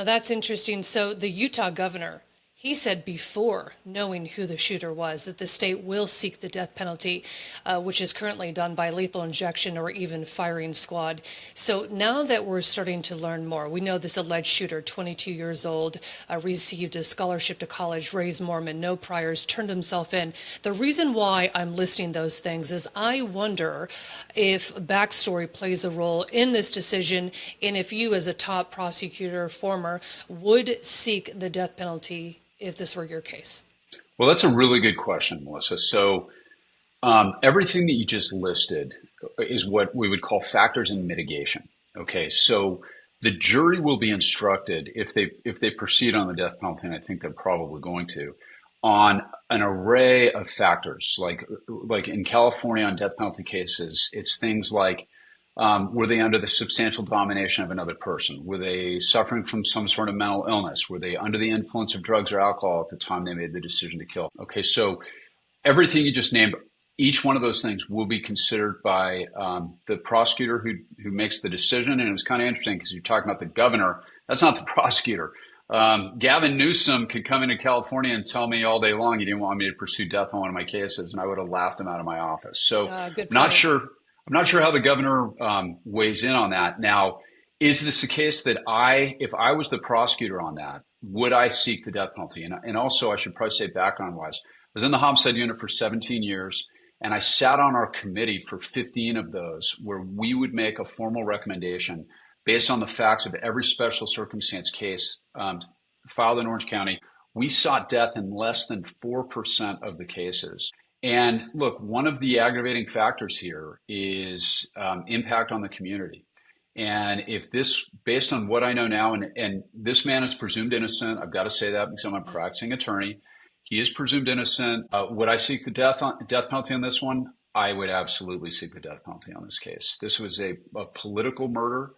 Now that's interesting. So the Utah governor, he said before knowing who the shooter was that the state will seek the death penalty, which is currently done by lethal injection or even firing squad. So now that we're starting to learn more, we know this alleged shooter, 22 years old, received a scholarship to college, raised Mormon, no priors, turned himself in. The reason why I'm listing those things is I wonder if backstory plays a role in this decision, and if you, as a top prosecutor, former, would seek the death penalty if this were your case. Well, that's a really good question, Melissa. So, everything that you just listed is what we would call factors in mitigation. Okay, so the jury will be instructed if they proceed on the death penalty, and I think they're probably going to, on an array of factors. Like in California on death penalty cases, it's things like were they under the substantial domination of another person? Were they suffering from some sort of mental illness? Were they under the influence of drugs or alcohol at the time they made the decision to kill? Okay, so everything you just named, each one of those things will be considered by the prosecutor who makes the decision. And it was kind of interesting because you're talking about the governor. That's not the prosecutor. Gavin Newsom could come into California and tell me all day long he didn't want me to pursue death on one of my cases, and I would have laughed him out of my office. So Good not point. sure. I'm not sure how the governor weighs in on that. Now, is this a case that if I was the prosecutor on that, would I seek the death penalty? And also, I should probably say background wise, I was in the homicide unit for 17 years, and I sat on our committee for 15 of those, where we would make a formal recommendation based on the facts of every special circumstance case filed in Orange County. We sought death in less than 4% of the cases. And look, one of the aggravating factors here is impact on the community. And if this, based on what I know now, and this man is presumed innocent, I've got to say that because I'm a practicing attorney. He is presumed innocent. Would I seek the death penalty on this one? I would absolutely seek the death penalty on this case. This was a political murder.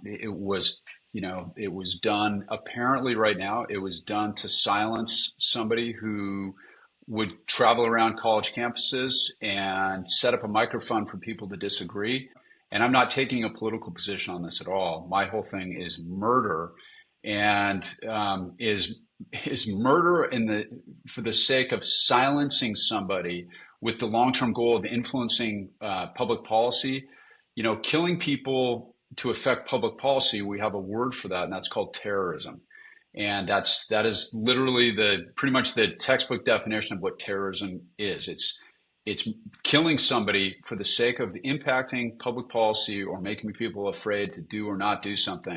It was, it was done apparently right now. It was done to silence somebody who would travel around college campuses and set up a microphone for people to disagree. And I'm not taking a political position on this at all. My whole thing is murder, and is murder for the sake of silencing somebody with the long-term goal of influencing public policy. Killing people to affect public policy. We have a word for that, and that's called terrorism. And that is literally pretty much the textbook definition of what terrorism is. It's killing somebody for the sake of impacting public policy or making people afraid to do or not do something.